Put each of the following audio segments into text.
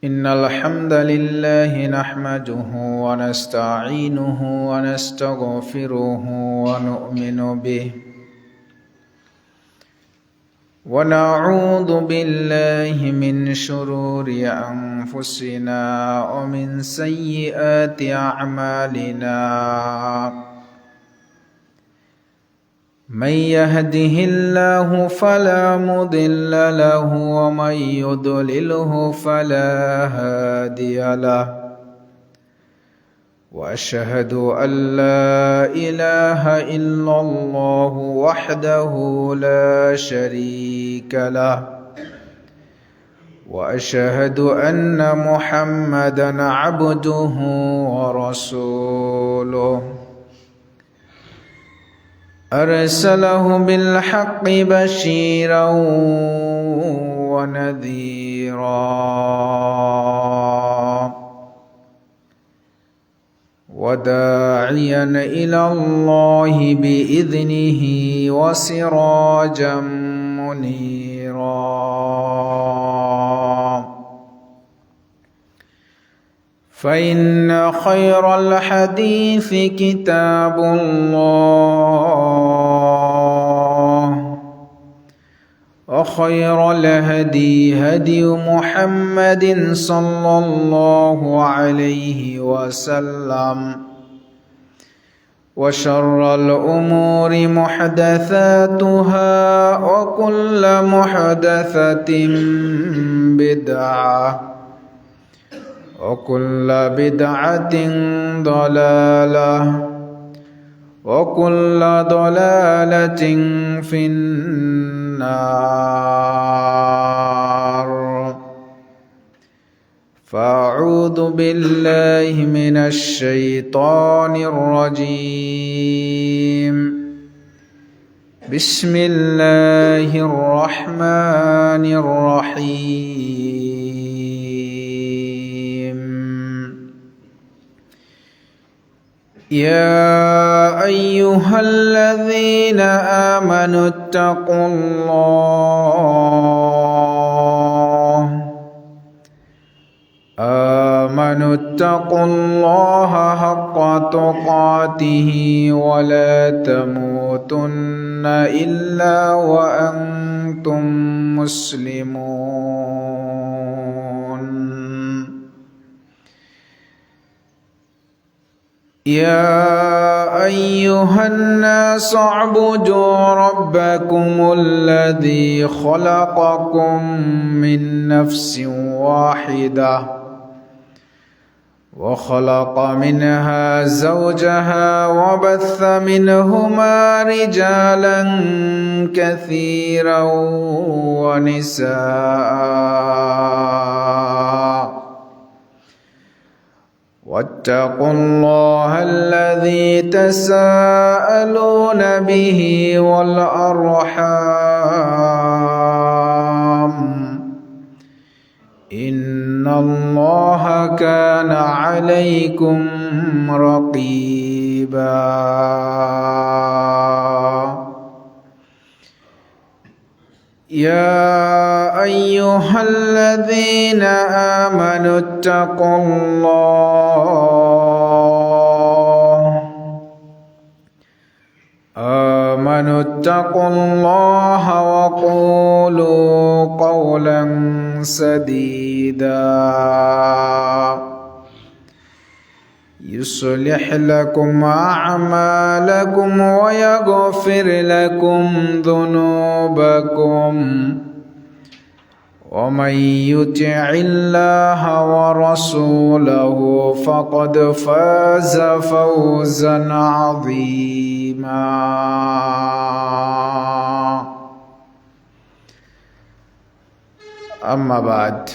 إن الحمد لله نحمده ونستعينه ونستغفره ونؤمن به ونعوذ بالله من شرور أنفسنا ومن سيئات أعمالنا من يهده الله فلا مضل له ومن يضلله فلا هادي له وأشهد أن لا إله إلا الله وحده لا شريك له وأشهد أن محمدًا عبده ورسوله أرسله بالحق بشيرا ونذيرا وداعيا إلى الله بإذنه وسراجا منيرا فإن خير الحديث كتاب الله وخير الهدي هدي محمد صلى الله عليه وسلم وشر الأمور محدثاتها وكل محدثة بدعة وكل بدعة ضلالة وكل ضلالة في النار فأعوذ بالله من الشيطان الرجيم بسم الله الرحمن الرحيم يا أيها الذين آمنوا اتقوا الله حق تقاته ولا تموتن إلا وأنتم مسلمون يا أيها الناس اعبدوا ربكم الذي خلقكم من نفس واحدة وخلق منها زوجها وبث منهما رجالا كثيرا ونساء واتقوا الله الذي تساءلون به والأرحام إن الله كان عليكم رقيبا يا أيها الذين آمنوا اتقوا الله وقولوا قولا سديدا يصلح لكم أعمالكم ويغفر لكم ذنوبكم ومن يطع الله ورسوله فقد فاز فوزا عظيما أما بعد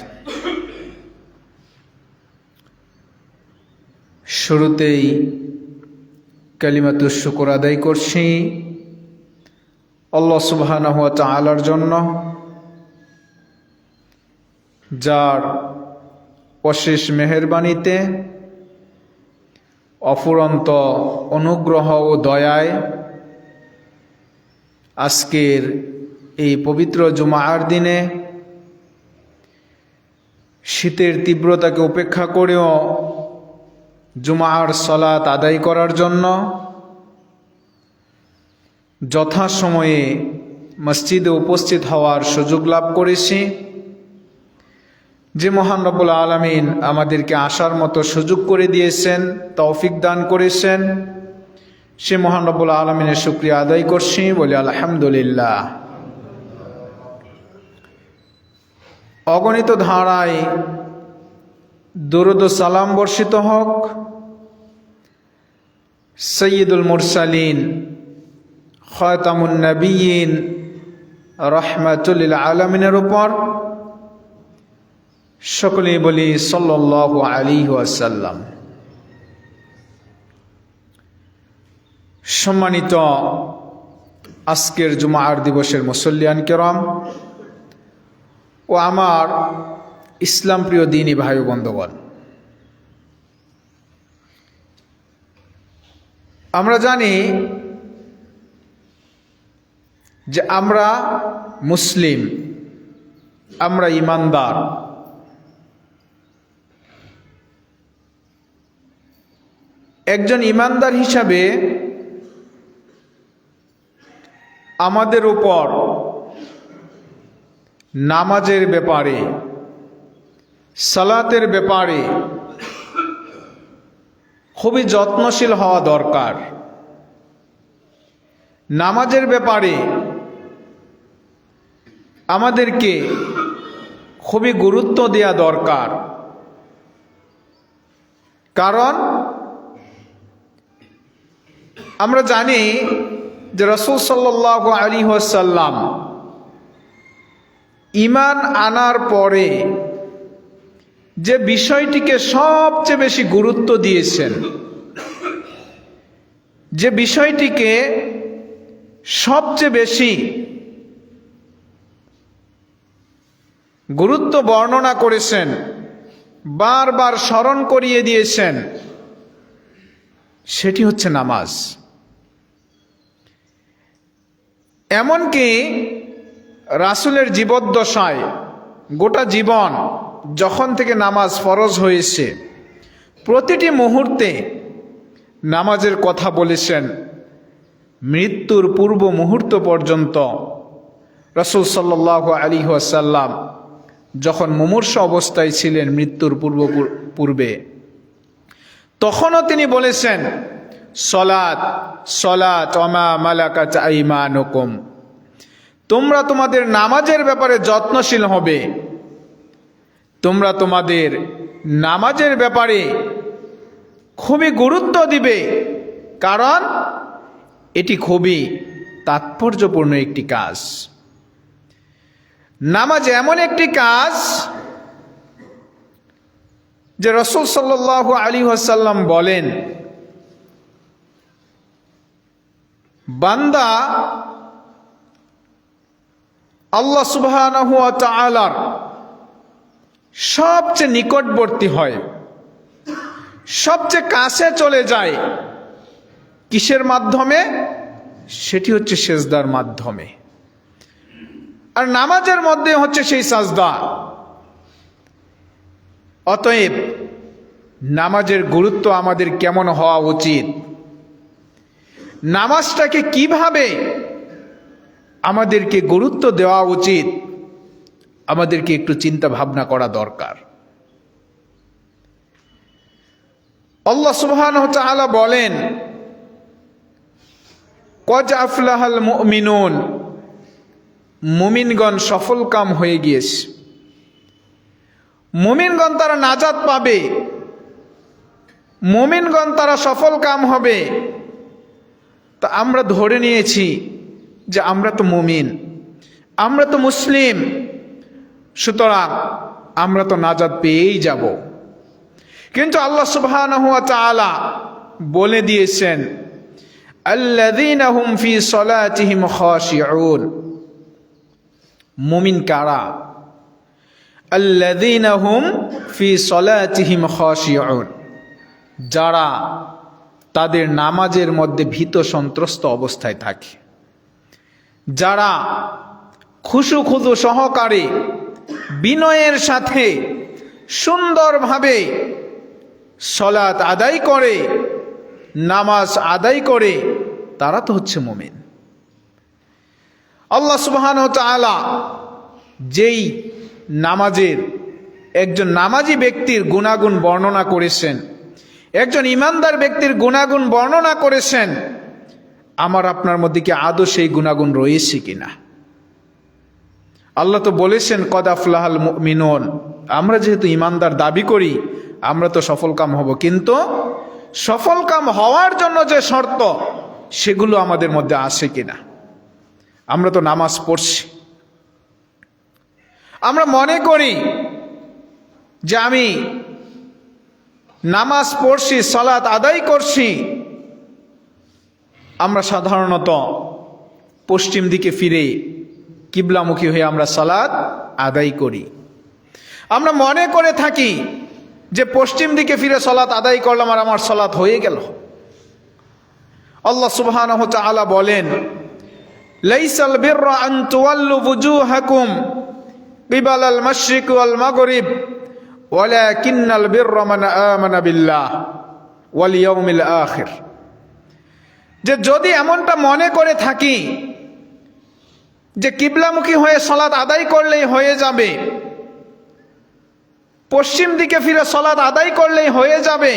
শুরুতেই কালিমাতুশ শুকর আদায় করছি আল্লাহ সুবহানাহু ওয়া তাআলার জন্য, যার অশেষ মেহেরবানিতে অফুরন্ত অনুগ্রহ ও দয়ায় আজকের এই পবিত্র জুমার দিনে শীতের তীব্রতাকে উপেক্ষা করেও জুমার সালাত আদায় করার জন্য যথাসময়ে মসজিদে উপস্থিত হওয়ার সুযোগ লাভ করেছি। যে মহান রব্বুল আলামিন আমাদেরকে আসার মতো সুযোগ করে দিয়েছেন, তৌফিক দান করেছেন, সে মহান রব্বুল আলামিনের শুকরিয়া আদায় করছি, বলি আলহামদুলিল্লাহ। অগণিত ধারায় দরুদ ও সালাম বর্ষিত হোক সৈয়দুল মুরসালিন খাতামুন নবিয়্যিন রাহমাতুল লিল আলামিনের উপর। সকলেই বলি সাল্লাল্লাহু আলাইহি ওয়াসাল্লাম। সম্মানিত আজকের জুমার দিবসের মুসল্লিয়ান কেরাম ও আমার ইসলাম প্রিয় দ্বীনী ভাই বন্ধুগণ, আমরা জানি যে আমরা মুসলিম, আমরা ঈমানদার। একজন ঈমানদার হিসাবে আমাদের উপর নামাজের ব্যাপারে, সালাতের ব্যাপারে খুবই যত্নশীল হওয়া দরকার। নামাজের ব্যাপারে আমাদেরকে খুবই গুরুত্ব দেওয়া দরকার। কারণ আমরা জানি যে রাসূল সাল্লাল্লাহু আলাইহি ওয়াসাল্লাম ঈমান আনার পরে যে বিষয়টিকে সবচেয়ে বেশি গুরুত্ব দিয়েছেন, যে বিষয়টিকে সবচেয়ে বেশি গুরুত্ব বর্ণনা করেছেন, বারবার স্মরণ করিয়ে দিয়েছেন, সেটি হচ্ছে নামাজ। এমনকি রাসূলের জীবদ্দশায় গোটা জীবন যখন থেকে নামাজ ফরজ হয়েছে, প্রতিটি মুহূর্তে নামাজের কথা বলেছেন। মৃত্যুর পূর্ব মুহূর্ত পর্যন্ত রাসূল সাল্লাল্লাহু আলাইহি ওয়াসাল্লাম যখন মুমূর্ষ অবস্থায় ছিলেন, মৃত্যুর পূর্বে, তখনও তিনি বলেছেন সলাত সলাত ওয়া মা মালাকাত আইমানুকুম, তোমরা তোমাদের নামাজের ব্যাপারে যত্নশীল হবে, তোমরা তোমাদের নামাজের ব্যাপারে খুবই গুরুত্ব দিবে, কারণ এটি খুবই তাৎপর্যপূর্ণ একটি কাজ। নামাজ এমন একটি কাজ যে রাসূল সাল্লাল্লাহু আলাইহি ওয়াসাল্লাম বলেন, বান্দা আল্লাহ সুবহানাহু ওয়া তাআলার সবচেয়ে নিকটবর্তী হয়, সবচেয়ে কাছে চলে যায় কিসের মাধ্যমে? সেটি হচ্ছে সেজদার মাধ্যমে। আর নামাজের মধ্যে হচ্ছে সেই সাজদা। অতএব নামাজের গুরুত্ব আমাদের কেমন হওয়া উচিত, নামাজটাকে কিভাবে আমাদেরকে গুরুত্ব দেওয়া উচিত, আমাদেরকে একটু চিন্তা ভাবনা করা দরকার। আল্লাহ সুবহানাহু ওয়া তাআলা বলেন, কদ আফলাহাল মুমিনুন, মুমিনগণ সফলকাম হয়ে গিয়েছে, মুমিনগণ তারা নাজাত পাবে, মুমিনগণ তারা সফলকাম হবে। তা আমরা ধরে নিয়েছি যে আমরা তো মুমিন, আমরা তো মুসলিম, সুতরাং আমরা তো নাজাত পেয়েই যাব। কিন্তু আল্লাহ সুবহানাহু ওয়া তাআলা বলে দিয়েছেন, আল্লাযীনা হুম ফি সলাতিহিম খাশিউন, মুমিন কারা? আল্লাযীনা হুম ফি সলাতিহিম খাশিউন, যারা তাদের নামাজের মধ্যে ভীত সন্ত্রস্ত অবস্থায় থাকে, যারা খুশু খুদু সহকারে বিনয়ের সাথে সুন্দরভাবে সালাত আদায় করে, নামাজ আদায় করে, তারা তো হচ্ছে মুমিন। আল্লাহ সুবহানাহু ওয়া তাআলা যেই নামাজের একজন নামাজি ব্যক্তির গুণাগুণ বর্ণনা করেছেন, একজন ইমানদার ব্যক্তির গুণাগুণ বর্ণনা করেছেন, আমার আপনার মধ্যে কি আদৌ সেই গুণাগুণ রয়েছে কিনা? আল্লাহ তো বলেছেন কদ আফলাহাল মুমিনুন, আমরা যেহেতু ইমানদার দাবি করি আমরা তো সফলকাম হব, কিন্তু সফলকাম হওয়ার জন্য যে শর্ত সেগুলো আমাদের মধ্যে আছে কিনা? আমরা তো নামাজ পড়ছি, আমরা মনে করি যে আমি নামাজ পড়ছি, সালাত আদায় করছি, আমরা সাধারণত পশ্চিম দিকে ফিরে কিবলামুখী হয়ে আমরা সালাত আদায় করি। আমরা মনে করে থাকি যে পশ্চিম দিকে ফিরে সালাত আদায় করলাম আর আমার সালাত হয়ে গেল। আল্লাহ সুবহানাহু ওয়া তাআলা বলেন, লাইসাল বিররা আন তুওয়াল্লু ওয়ুজুহাকুম কিবালাল মাশরিক ওয়াল মাগরিব ওয়ালাকিন্নাল বিররা মান আমানা বিল্লাহ ওয়াল ইয়াউমিল আখির। যে যদি এমনটা মনে করে থাকি যে কিবলামুখী হয়ে সালাত আদায় করলেই হয়ে যাবে, পশ্চিম দিকে ফিরে সালাত আদায় করলেই হয়ে যাবে,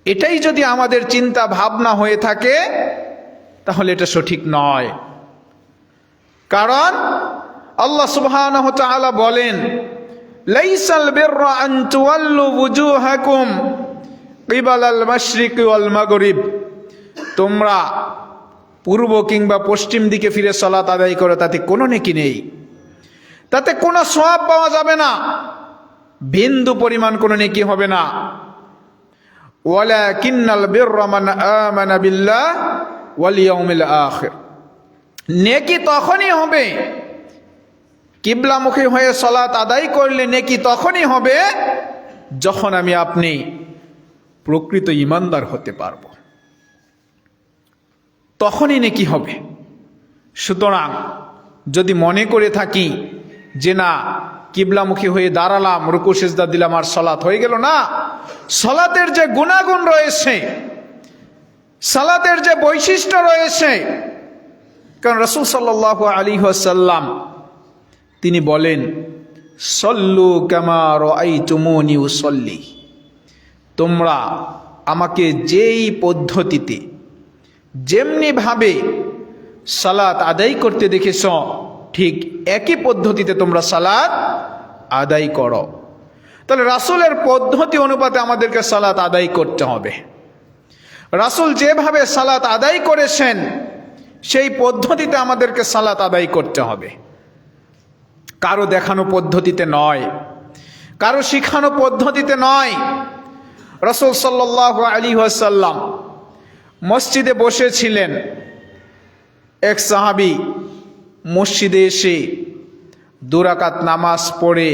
এটাই যদি আমাদের চিন্তা ভাবনা হয়ে থাকে তাহলে এটা সঠিক নয়। কারণ আল্লাহ সুবহানাহু ওয়া তাআলা বলেন, লাইসাল বিররা আন তুওয়াল্লু ওয়ুজুহাকুম কিবালাল মাশরিক ওয়াল মাগরিব, তোমরা পূর্ব কিংবা পশ্চিম দিকে ফিরে সালাত আদায় করো, তাতে কোনো নেকি নেই, তাতে কোনো সওয়াব পাওয়া যাবে না, বিন্দু পরিমাণ কোনো নেকি হবে না। ওয়ালাকিন্নাল বিররা মান আমানা বিল্লাহ ওয়াল ইয়াউমিল আখির, নেকি তখনই হবে, কিবলামুখী হয়ে সালাত আদায় করলে নেকি তখনই হবে যখন আমি আপনি প্রকৃত ইমানদার হতে পারব, তখনই নেকি হবে। সুতরাং যদি মনে করে থাকি যে না কিবলামুখী হয়ে দাঁড়ালাম, রুকু সিজদা দিলাম আর সালাত হয়ে গেল, না, সালাতের যে গুণাগুণ রয়েছে, সালাতের যে বৈশিষ্ট্য রয়েছে, কারণ রাসূল সাল্লাল্লাহু আলাইহি ওয়াসাল্লাম তিনি বলেন, সল্লু কামা রাআইতুমুনি উসাল্লি, তোমরা আমাকে যেই পদ্ধতিতে যেমনি ভাবে সালাত আদায় করতে দেখেছ ঠিক একই পদ্ধতিতে তোমরা সালাত আদায় করো। তাহলে রাসূলের পদ্ধতি অনুপাতে আমাদেরকে সালাত আদায় করতে হবে। রাসূল যেভাবে সালাত আদায় করেছেন সেই পদ্ধতিতে আমাদেরকে সালাত আদায় করতে হবে, কারো দেখানো পদ্ধতিতে নয়, কারো শিখানো পদ্ধতিতে নয়। রাসূল সাল্লাল্লাহু আলাইহি ওয়াসাল্লাম মসজিদে বসেছিলেন, এক সাহাবী মসজিদে এসে 2 রাকাত নামাজ পড়ে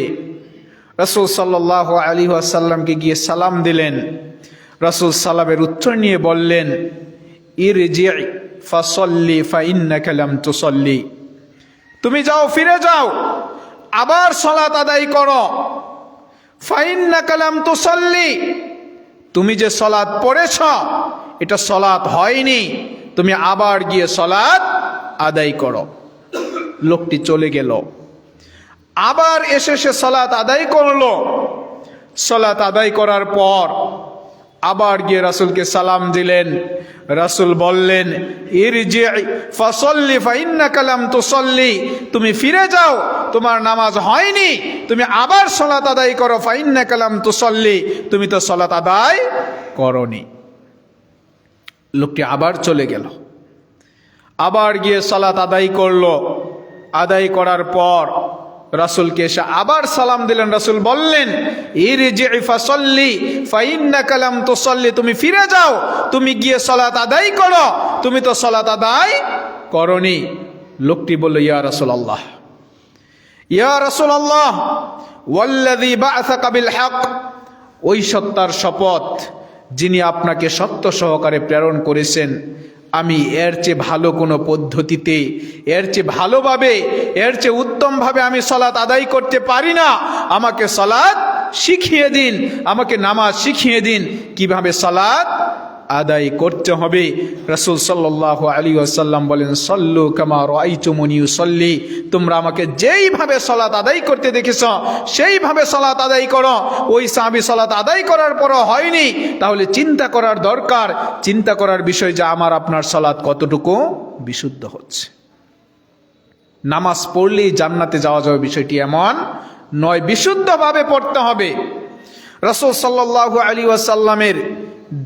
রাসূল সাল্লাল্লাহু আলাইহি ওয়াসাল্লামকে গিয়ে সালাম দিলেন। রাসূল সালামের উত্তর নিয়ে বললেন, ইরজি ফাসাল্লি ফাইন্নাকা লাম তুসাল্লি, তুমি যাও, ফিরে যাও, আবার সালাত আদায় করো। ফাইন্নাকা লাম তুসাল্লি, তুমি যে সালাত পড়েছ এটা সালাত হয়নি, তুমি আবার গিয়ে সালাত আদায় করো। লোকটি চলে গেল, আবার এসে সে সালাত আদায় করলো। সালাত আদায় করার পর আবার গিয়ে রাসূলকে সালাম দিলেন। রাসূল বললেন, ইরজি ফাসাল্লি ফাইন্নাকা লাম তুসাল্লি, তুমি ফিরে যাও, তোমার নামাজ হয়নি, তুমি আবার সালাত আদায় করো। ফাইন্নাকা লাম তুসাল্লি, তুমি তো সালাত আদায় করনি। লোকটি আবার চলে গেল, আবার গিয়ে সালাত আদায় করলো। আদায় করার পর রাসূলকে এসে আবার সালাম দিলেন। রাসূল বললেন, ইরজি ফাসাল্লি ফাইন্নাকা লাম তুসাল্লি, তুমি ফিরে যাও, তুমি গিয়ে সালাত আদায় করো, তুমি তো সালাত আদায় করনি। লোকটি বলল, ইয়া রাসূলুল্লাহ, ইয়া রাসূলুল্লাহ, ওয়াল্লাযী বা'আসাকা বিল হক, ওই সত্তার শপথ যিনি আপনাকে সত্য সহকারে প্রেরণ করেছেন, আমি এর চেয়ে ভালো কোনো পদ্ধতিতে, এর চেয়ে ভালোভাবে, এর চেয়ে উত্তমভাবে আমি সালাত আদায় করতে পারি না। আমাকে সালাত শিখিয়ে দিন, আমাকে নামাজ শিখিয়ে দিন, কিভাবে সালাত আদায় করতে হবে। রাসূল সাল্লাল্লাহু আলাইহি ওয়াসাল্লাম বলেন, সল্লু কামা রাআইতুমুনি উসাল্লি, তোমরা আমাকে যেইভাবে সালাত আদায় করতে দেখেছো সেইভাবে সালাত আদায় করো। ওই সাহাবী সালাত আদায় করার পরও হয়নি, তাহলে চিন্তা করার দরকার, চিন্তা করার বিষয় যে আমার আপনার সালাত কতটুকু বিশুদ্ধ হচ্ছে। নামাজ পড়লেই জান্নাতে যাওয়া যাবে বিষয়টি এমন নয়, বিশুদ্ধভাবে পড়তে হবে। রাসূল সাল্লাল্লাহু আলাইহি ওয়াসাল্লামের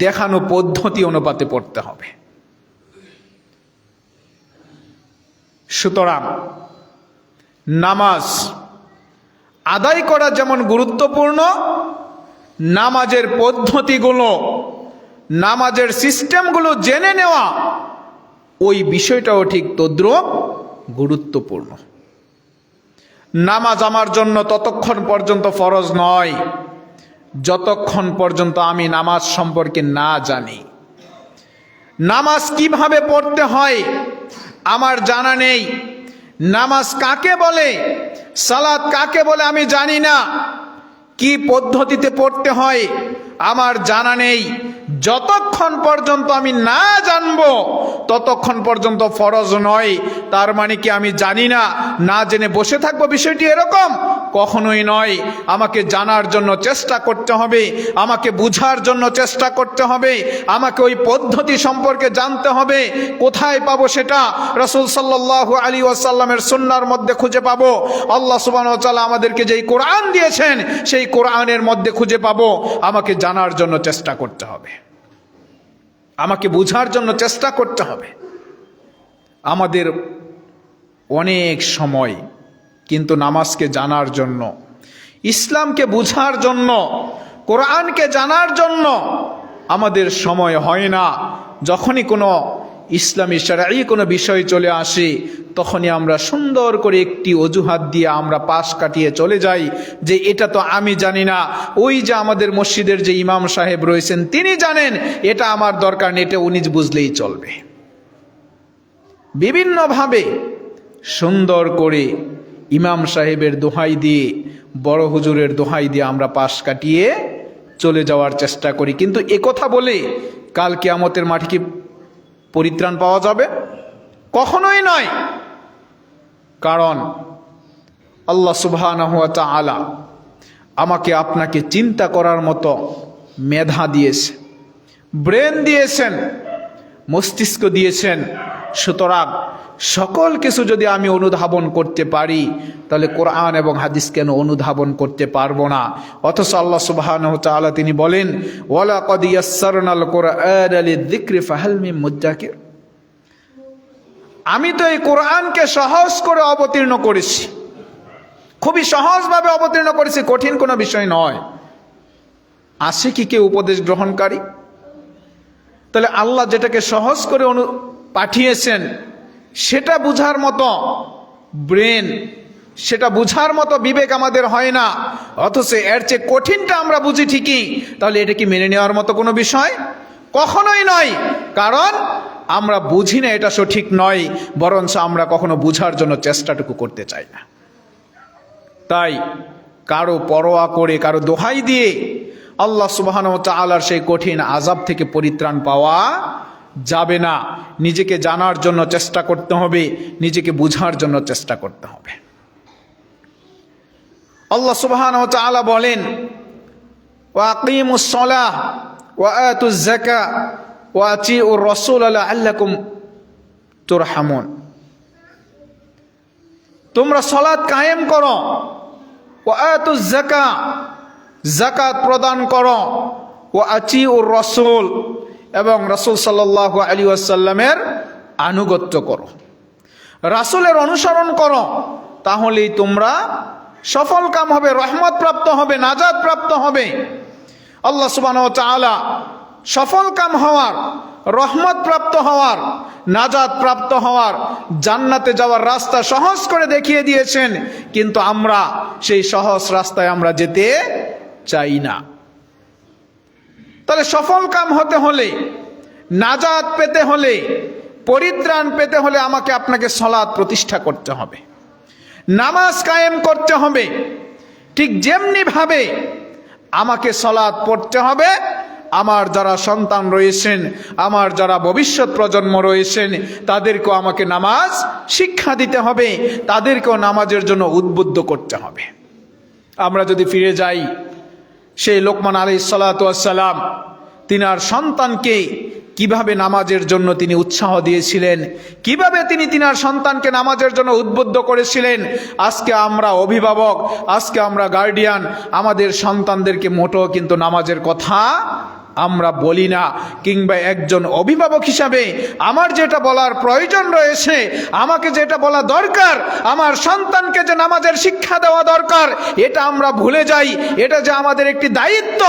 দেখানো পদ্ধতি অনুপাতে পড়তে হবে। সুতরাং নামাজ আদায় করা যেমন গুরুত্বপূর্ণ, নামাজের পদ্ধতিগুলো, নামাজের সিস্টেমগুলো জেনে নেওয়া ওই বিষয়টাও ঠিক তদ্রূপ গুরুত্বপূর্ণ। নামাজ আমার জন্য ততক্ষণ পর্যন্ত ফরজ নয় যতক্ষণ পর্যন্ত আমি নামাজ সম্পর্কে না জানি। নামাজ কিভাবে পড়তে হয় আমার জানা নেই, নামাজ কাকে বলে, সালাত কাকে বলে আমি জানি না, কি পদ্ধতিতে পড়তে হয় আমার জানা নেই। যতক্ষণ পর্যন্ত আমি না জানবো ততক্ষণ পর্যন্ত ফরজ নয়। তার মানে কি আমি জানি না, না জেনে বসে থাকবো, বিষয়টি এরকম কখনোই নয়। আমাকে জানার জন্য চেষ্টা করতে হবে, আমাকে বুঝার জন্য চেষ্টা করতে হবে, আমাকে ওই পদ্ধতি সম্পর্কে জানতে হবে। কোথায় পাবো সেটা? রাসূল সাল্লাল্লাহু আলাইহি ওয়াসাল্লামের সুন্নাহর মধ্যে খুঁজে পাবো। আল্লাহ সুবহানাহু ওয়া তাআলা আমাদেরকে যেই কোরআন দিয়েছেন সেই কোরআনের মধ্যে খুঁজে পাবো। আমাকে জানার জন্য চেষ্টা করতে হবে, আমাকে বুঝার জন্য চেষ্টা করতে হবে। আমাদের অনেক সময় কিন্তু নামাজকে জানার জন্য, ইসলামকে বুঝার জন্য, কোরআনকে জানার জন্য আমাদের সময় হয় না। যখনই কোনো ইসলামী শরঈ কোনো বিষয় চলে আসে তখনই আমরা সুন্দর করে একটি অজুহাত দিয়ে আমরা পাশ কাটিয়ে চলে যাই যে এটা তো আমি জানি না, ওই যে আমাদের মসজিদের যে ইমাম সাহেব রয়েছেন তিনি জানেন, এটা আমার দরকার নেই, এটা উনি বুঝলেই চলবে। বিভিন্নভাবে সুন্দর করে ইমাম সাহেবের দোহাই দিয়ে, বড় হুজুরের দোহাই দিয়ে আমরা পাশ কাটিয়ে চলে যাওয়ার চেষ্টা করি। কিন্তু একথা বলে কাল কিয়ামতের মাঠে কি পরিত্রাণ পাওয়া যাবে? কখনোই নয়। কারণ আল্লাহ সুবহানাহু ওয়া তাআলা আমাকে আপনাকে চিন্তা করার মতো মেধা দিয়েছে, ব্রেন দিয়েছেন, মস্তিষ্ক দিয়েছেন। সুতরাং সকল কিছু যদি আমি অনুধাবন করতে পারি তাহলে কোরআন এবং হাদিস কেন অনুধাবন করতে পারবো না? অথচ আল্লাহ সুবহানাহু ওয়া তাআলা তিনি বলেন, ওয়ালাকাদ ইয়াসসারনাল কুরআনা লিযিকরি ফাহাল মিন মুদ্দাকির। আমি তো এই কোরআনকে সহজ করে অবতীর্ণ করেছি, খুবই সহজভাবে অবতীর্ণ করেছি, কঠিন কোনো বিষয় নয়। আছে কি কেউ উপদেশ গ্রহণকারী? তাহলে আল্লাহ যেটাকে সহজ করে পাঠিয়েছেন সেটা বুঝার মতো ব্রেন, সেটা বুঝার মতো বিবেক আমাদের হয় না, অথচ এর চেয়ে কঠিনটা আমরা বুঝি ঠিকই। তাহলে এটা কি মেনে নেওয়ার মতো কোনো বিষয়? কখনোই নয়। কারণ আমরা বুঝি না এটা সঠিক নয়, বরঞ্চ আমরা কখনো বুঝার জন্য চেষ্টাটুকু করতে চাই না। তাই কারো পরোয়া করে, কারো দোহাই দিয়ে আল্লাহ সুবহানাহু ওয়া তাআলার সেই কঠিন আযাব থেকে পরিত্রাণ পাওয়া যাবে না। নিজেকে জানার জন্য চেষ্টা করতে হবে, নিজেকে বুঝার জন্য চেষ্টা করতে হবে। আল্লাহ সুবহানাহু ওয়া তাআলা বলেন, ওয়া আকিমুস সালাহ ওয়া আতুজ যাকাহ ওয়া আতিউর রাসূল লাআল্লাকুম তুরহামুন। তোমরা সালাত কায়েম করো, ওয়া আতুজ যাকাহ, যাকাত প্রদান করো, ওয়া আতিউর রাসূল, এবং রাসূল সাল্লাল্লাহু আলাইহি ওয়াসাল্লামের আনুগত্য করো, রাসূলের অনুসরণ করো। তাহলেই তোমরা সফল কাম হবে, রহমত প্রাপ্ত হবে, নাজাত প্রাপ্ত হবে। আল্লাহ সুবহানাহু ওয়া তাআলা সফল কাম হওয়ার, রহমত প্রাপ্ত হওয়ার, নাজাত প্রাপ্ত হওয়ার, জান্নাতে যাওয়ার রাস্তা সহজ করে দেখিয়ে দিয়েছেন। কিন্তু আমরা সেই সহজ রাস্তায় আমরা যেতে চাই না। তাহলে সফল কাম হতে হলে, নাজাত পেতে হলে, পরিত্রাণ পেতে হলে আমাকে আপনাকে সালাত প্রতিষ্ঠা করতে হবে, নামাজ কায়েম করতে হবে। ঠিক যেমনি ভাবে আমাকে সালাত পড়তে হবে, আমার যারা সন্তান রয়েছেন, আমার যারা ভবিষ্যৎ প্রজন্ম রয়েছেন, তাদেরকেও আমাকে নামাজ শিক্ষা দিতে হবে, তাদেরকেও নামাজের জন্য উদ্বুদ্ধ করতে হবে। আমরা যদি ফিরে যাই সেই লোকমান আলাইহিস সালাতু ওয়াস সালাম, তিনার সন্তানকে কিভাবে নামাজের জন্য তিনি উৎসাহ দিয়েছিলেন, কিভাবে তিনি তিনার সন্তানকে নামাজের জন্য উদ্বুদ্ধ করেছিলেন। আজকে আমরা অভিভাবক, আজকে আমরা গার্ডিয়ান, আমাদের সন্তানদেরকে মোটেও কিন্তু নামাজের কথা আমরা বলি না। কিংবা একজন অভিভাবক হিসাবে আমার যেটা বলার প্রয়োজন রয়েছে, আমাকে যেটা বলা দরকার, আমার সন্তানকে যে নামাজের শিক্ষা দেওয়া দরকার, এটা আমরা ভুলে যাই। এটা যে আমাদের একটি দায়িত্ব,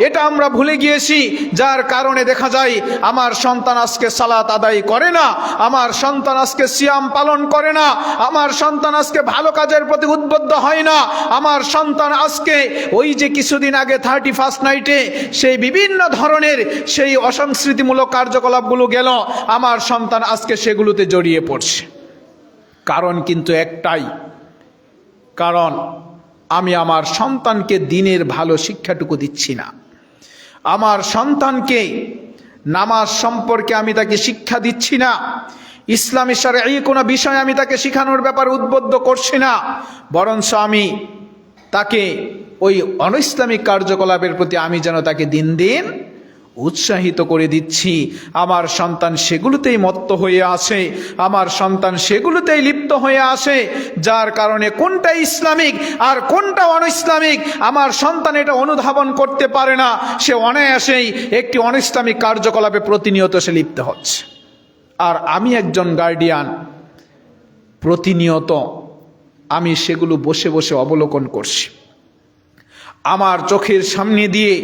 এটা আমরা ভুলে গিয়েছি। যার কারণে দেখা যায় আমার সন্তান আজকে সালাত আদায় করে না, আমার সন্তান আজকে সিয়াম পালন করে না, আমার সন্তান আজকে ভালো কাজের প্রতি উদ্বুদ্ধ হয় না, আমার সন্তান আজকে ওই যে কিছুদিন আগে 31st নাইটে সেই বিভিন্ন ধরনের সেই অসংস্কৃতিমূলক কার্যকলাপগুলো গেল, আমার সন্তান আজকে সেগুলোতে জড়িয়ে পড়ছে। কারণ কিন্তু একটাই, কারণ আমি আমার সন্তানকে দ্বীনের ভালো শিক্ষাটুকু দিচ্ছি না। আমার সন্তানকে নামাজ সম্পর্কে আমি তাকে শিক্ষা দিচ্ছি না, ইসলামী শরঈ কোনো বিষয় আমি তাকে শিখানোর ব্যাপারে উদ্বুদ্ধ করছি না, বরঞ্চ আমি তাকে ওই অনৈসলামিক কার্যকলাপের প্রতি আমি যেন তাকে দিন দিন উৎসাহিত করে দিচ্ছি। আমার সন্তান সেগুলোতেই মত্ত হয়ে আসে, আমার সন্তান সেগুলোতেই লিপ্ত হয়ে আসে, যার কারণে কোনটা ইসলামিক আর কোনটা অনইসলামিক আমার সন্তান এটা অনুধাবন করতে পারে না। সে অনায়াসেই একটি অনইসলামিক কার্যকলাপে প্রতিনিয়ত সে লিপ্ত হচ্ছে। আর আমি একজন গার্ডিয়ান, প্রতিনিয়ত আমি সেগুলো বসে বসে অবলোকন করছি। আমার চোখের সামনে দিয়ে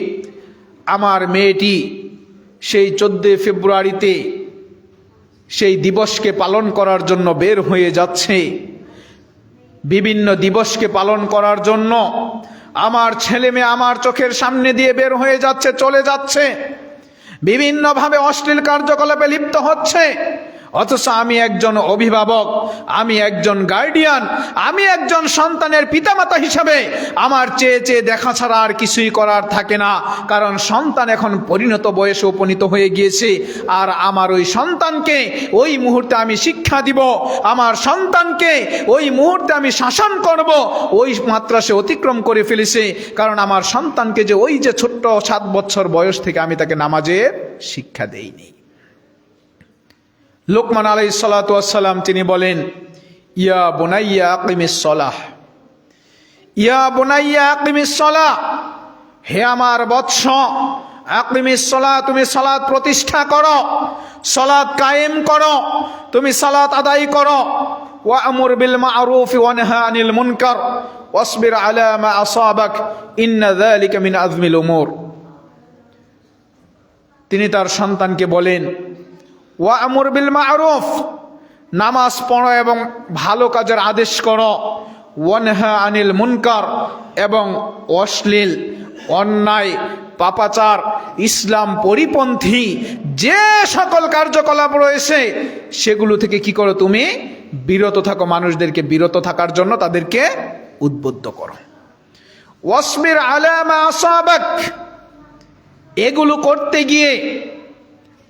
আমার মেয়েটি সেই 14 ফেব্রুয়ারিতে সেই দিবসকে পালন করার জন্য বের হয়ে যাচ্ছে। বিভিন্ন দিবসকে পালন করার জন্য আমার ছেলে মেয়ে আমার চোখের সামনে দিয়ে বের হয়ে যাচ্ছে, চলে যাচ্ছে, বিভিন্নভাবে অশ্লীল কার্যকলাপে লিপ্ত হচ্ছে। অথচ আমি একজন অভিভাবক, আমি একজন গার্ডিয়ান, আমি একজন সন্তানের পিতামাতা হিসাবে আমার চেয়ে চেয়ে দেখা ছাড়া আর কিছুই করার থাকে না। কারণ সন্তান এখন পরিণত বয়সে উপনীত হয়ে গিয়েছে, আর আমার ওই সন্তানকে ওই মুহূর্তে আমি শিক্ষা দিব, আমার সন্তানকে ওই মুহূর্তে আমি শাসন করব। ওই মাত্রা সে অতিক্রম করে ফেলেছে, কারণ আমার সন্তানকে যে ওই যে ছোট্ট 7 বছর বয়স থেকে আমি তাকে নামাজের শিক্ষা দেইনি। লোকমান আলাইহিস সালাতু ওয়াস সালাম তিনি বলেন, ইয়া বুনাইয়া আকিমিস সালাহ, ইয়া বুনাইয়া আকিমিস সালাহ, হে আমার বৎস, আকিমিস সালাহ, তুমি সালাত প্রতিষ্ঠা করো, সালাত কায়েম করো, তুমি সালাত আদায় করো। ওয়া আমুর বিল মা'রুফ ওয়া নাহা আনিল মুনকার ওয়াসবির আলা মা আসাবাক ইন্না যালিকা মিন আযমিল উমুর। তিনি তার সন্তানকে বলেন, ওয়া আমুর বিল মা'রুফ, নামাজ পড়ো এবং ভালো কাজের আদেশ করো, ওয়ানহা আনিল মুনকার, এবং অশ্লীল অন্যায় পাপাচার ইসলাম পরিপন্থী যে সকল কার্যকলাপ রয়েছে সেগুলো থেকে কি করো, তুমি বিরত থাকো, মানুষদেরকে বিরত থাকার জন্য তাদেরকে উদ্বুদ্ধ করো। ওয়াসবির আলা মা আসাবাক, এগুলো করতে গিয়ে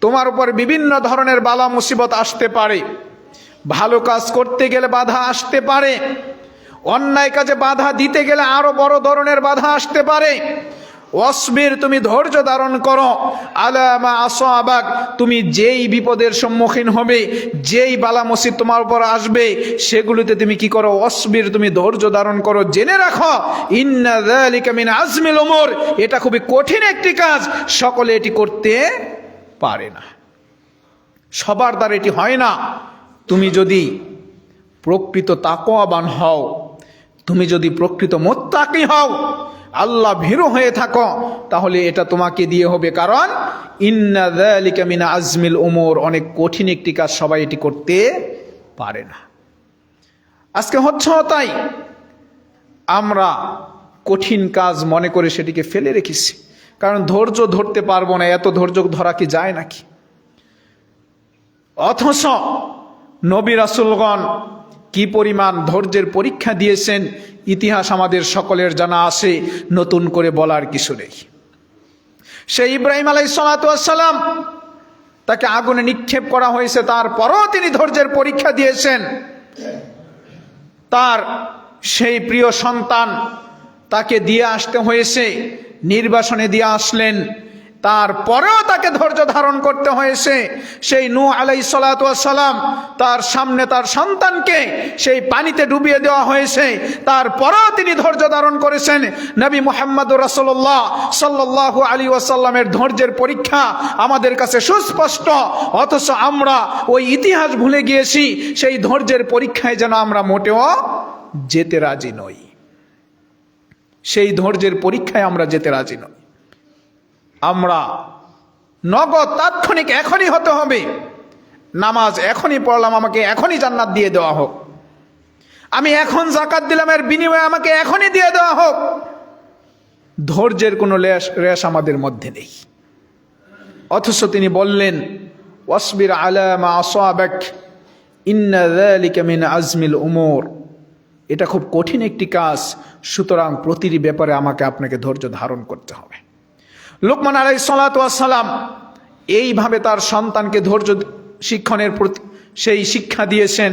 তোমার উপর বিভিন্ন ধরনের বালা মুসিবত আসতে পারে, ভালো কাজ করতে গেলে বাধা আসতে পারে, অন্যায় কাজে বাধা দিতে গেলে আরো বড় ধরনের বাধা আসতে পারে। ওয়াসবির, তুমি ধৈর্য ধারণ করো, আলা মা আসাবাক, তুমি যেই বিপদের সম্মুখীন হবে, যেই বালা মুসিবত তোমার উপর আসবে সেগুলোতে তুমি কি করো, ওয়াসবির, তুমি ধৈর্য ধারণ করো। জেনে রাখো, ইন্না যালিকা মিন আযমিল উমুর, এটা খুবই কঠিন একটি কাজ, সকলে এটি করতে পারে না, সবার দ্বারা এটি হয় না। তুমি যদি প্রকৃত তাকওয়াবান হও, তুমি যদি প্রকৃত মুত্তাকি হও, আল্লাহ ভীরু হয়ে থাকো, তাহলে এটা তোমাকে দিয়ে হবে। কারণ ইন্না যালিকা মিন আযমিল উমুর, অনেক কঠিন একটি কাজ, সবাই এটি করতে পারে না। আজকে হচ্ছে তাই, আমরা কঠিন কাজ মনে করে সেটিকে ফেলে রেখেছি, কারণ ধৈর্য ধরতে পারবো না, এত ধৈর্য ধরা কি যায় নাকি? অথচ নবী রাসূলগণ কি পরিমাণ ধৈর্যের পরীক্ষা দিয়েছেন ইতিহাস আমাদের সকলের জানা আছে, নতুন করে বলার কিছু নেই। সেই ইব্রাহিম আলাইহিস সালাতু ওয়াস সালাম, তাকে আগুনে নিক্ষেপ করা হয়েছে, তারপরও তিনি ধৈর্যের পরীক্ষা দিয়েছেন। তার সেই প্রিয় সন্তান তাকে দিয়ে আসতে হয়েছে, নির্বাসনে দিয়ে আসলেন, তারপরেও তাকে ধৈর্য ধারণ করতে হয়েছে। সেই নূহ আলাইহিস সালাতু ওয়াস সালাম, তার সামনে তার সন্তানকে সেই পানিতে ডুবিয়ে দেওয়া হয়েছে, তারপরেও তিনি ধৈর্য ধারণ করেছেন। নবী মুহাম্মদুর রাসূলুল্লাহ সাল্লাল্লাহু আলাইহি ওয়াসাল্লামের ধৈর্যের পরীক্ষা আমাদের কাছে সুস্পষ্ট, অথচ আমরা ওই ইতিহাস ভুলে গিয়েছি। সেই ধৈর্যের পরীক্ষায় যেন আমরা মোটেও যেতে রাজি নই, সেই ধৈর্যের পরীক্ষায় আমরা যেতে রাজি নই। আমরা নগদ তাৎক্ষণিক এখনই হতে হবে, নামাজ এখনই পড়লাম আমাকে এখনই জান্নাত দিয়ে দেওয়া হোক, আমি এখন যাকাত দিলাম এর বিনিময়ে আমাকে এখনই দিয়ে দেওয়া হোক। ধৈর্যের কোনো রেশ আমাদের মধ্যে নেই। অথচ তিনি বললেন, ওয়াসবির আলা মা আসাবাক ইন্না যালিকা মিন আজমিল উমুর, এটা খুব কঠিন একটি কাজ, সুতরাং প্রতিটি ব্যাপারে আমাকে আপনাকে ধৈর্য ধারণ করতে হবে। লুকমান আলাইহিস সালাতু ওয়াস সালাম এইভাবে তার সন্তানকে ধৈর্য শিক্ষণের প্রতি সেই শিক্ষা দিয়েছেন,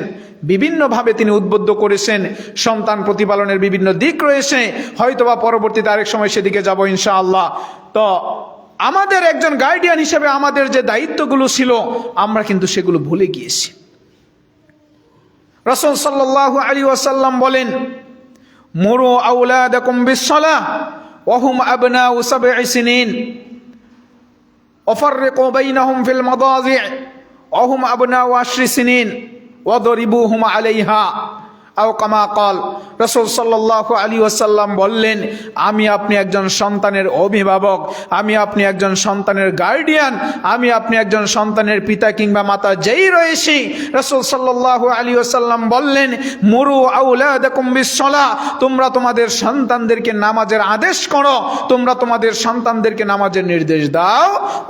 বিভিন্নভাবে তিনি উদ্বুদ্ধ করেছেন। সন্তান প্রতিপালনের বিভিন্ন দিক রয়েছে, হয়তোবা পরবর্তীতে আরেক সময় সেদিকে যাব ইনশাআল্লাহ। তো আমাদের একজন গার্ডিয়ান হিসেবে আমাদের যে দায়িত্বগুলো ছিল আমরা কিন্তু সেগুলো ভুলে গিয়েছি। রাসূল সাল্লাল্লাহু আলাইহি ওয়াসাল্লাম বলেন, মুরু আওলাদাকুম বিস-সালাহ ওয়া হুম আবনাউ সাব'i সিনিন ওয়াফাররিকু বাইনাহুম ফিল মাদাজি' ওয়া হুম আবনাউ 10 সিনিন ওয়াদরিবুহুম আলাইহা আও কামা ক্বাল। রাসূল সাল্লাল্লাহু আলাইহি ওয়াসাল্লাম বললেন, আমি আপনি একজন সন্তানের অভিভাবক, আমি আপনি একজন সন্তানের গার্ডিয়ান, আমি আপনি একজন সন্তানের পিতা কিংবা মাতা যেই রয়েছি। রাসূল সাল্লাল্লাহু আলাইহি ওয়াসাল্লাম বললেন, মুরু আওলাদাকুম বিস-সালাহ, তোমরা তোমাদের সন্তানদেরকে নামাজের আদেশ করো, তোমরা তোমাদের সন্তানদেরকে নামাজের নির্দেশ দাও।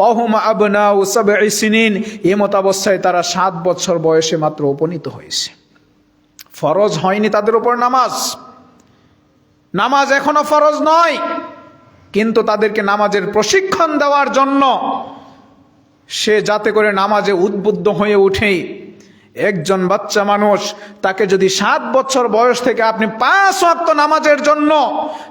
ওহুম আবনাউ সাব'i সিনিন, এমত অবস্থায় তারা 7 বছর বয়সে মাত্র উপনীত হয়েছে। ফরজ হয়নি তাদের উপর নামাজ, নামাজ এখনো ফরজ নয়, কিন্তু তাদেরকে নামাজের প্রশিক্ষণ দেওয়ার জন্য সে যাতে করে নামাজে উদ্বুদ্ধ হয়ে ওঠে। একজন বাচ্চা মানুষ, তাকে যদি 7 বছর বয়স থেকে আপনি 5 ওয়াক্ত নামাজের জন্য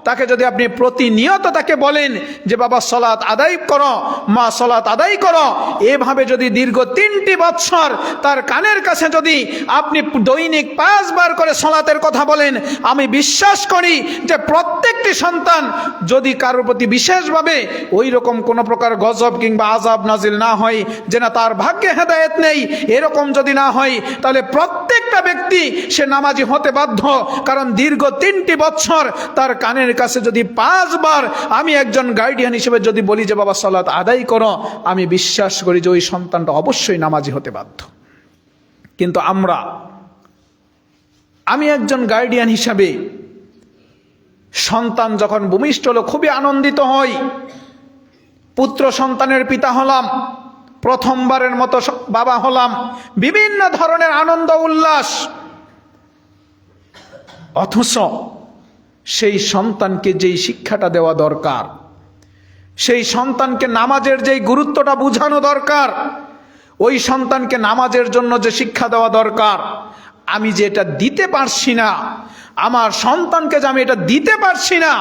তাকে যদি আপনি প্রতিনিয়ত তাকে বলেন যে বাবা সালাত আদায় করো, মা সালাত আদায় করো, এভাবে যদি দীর্ঘ 3টি বছর তার কানের কাছে যদি আপনি দৈনিক 5 বার করে সালাতের কথা বলেন, আমি বিশ্বাস করি যে প্রত্যেকটি সন্তান, যদি কারোর প্রতি বিশেষভাবে ওই রকম কোনো প্রকার গজব কিংবা আযাব নাজিল না হয় যে না তার ভাগ্যে হেদায়েত নেই, এরকম যদি না হয়, তাহলে প্রত্যেকটা ব্যক্তি সে নামাজি হতে বাধ্য। কারণ দীর্ঘ 3টি বছর তার কানের কাছে যদি 5 বার আমি একজন গার্ডিয়ান হিসেবে যদি বলি যে বাবা সালাত আদায় করো, আমি বিশ্বাস করি যে ওই সন্তানটা অবশ্যই নামাজি হতে বাধ্য। কিন্তু আমি একজন গার্ডিয়ান হিসাবে সন্তান যখন ভূমিষ্ঠ হলো খুবই আনন্দিত হই, পুত্র সন্তানের পিতা হলাম, প্রথমবারের মতো বাবা হলাম, বিভিন্ন ধরনের আনন্দ উল্লাস। অথচ সেই সন্তানকে যেই শিক্ষাটা দেওয়া দরকার, সেই সন্তানকে নামাজের যেই গুরুত্বটা বোঝানো দরকার, ওই সন্তানকে নামাজের জন্য যে শিক্ষা দেওয়া দরকার, আমি যে এটা দিতে পারছি না, আমার সন্তানকে যে আমি এটা দিতে পারছি না,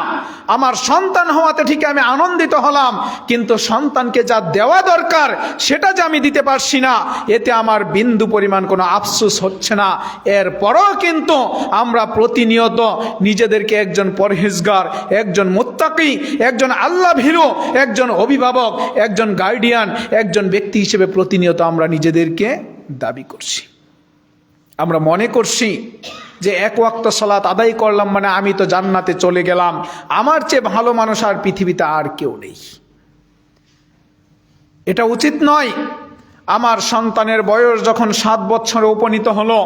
আমার সন্তান হওয়াতে ঠিক আমি আনন্দিত হলাম, কিন্তু সন্তানকে যা দেওয়া দরকার সেটা যে আমি দিতে পারছি না, এতে আমার বিন্দু পরিমাণ কোনো আফসোস হচ্ছে না। এরপরও কিন্তু আমরা প্রতিনিয়ত নিজেদেরকে একজন পরহেজগার, একজন মুত্তাকি, একজন আল্লাহ ভীরু, একজন অভিভাবক, একজন গার্ডিয়ান, একজন ব্যক্তি হিসেবে প্রতিনিয়ত আমরা নিজেদেরকে দাবি করছি। আমরা মনে করছি যে 1 ওয়াক্ত সালাত আদায় করলাম মানে আমি তো জান্নাতে চলে গেলাম, আমার চেয়ে ভালো মানুষ আর পৃথিবীতে আর কেউ নেই। এটা উচিত নয়। আমার সন্তানের বয়স যখন 7 বছরে উপনীত হলো,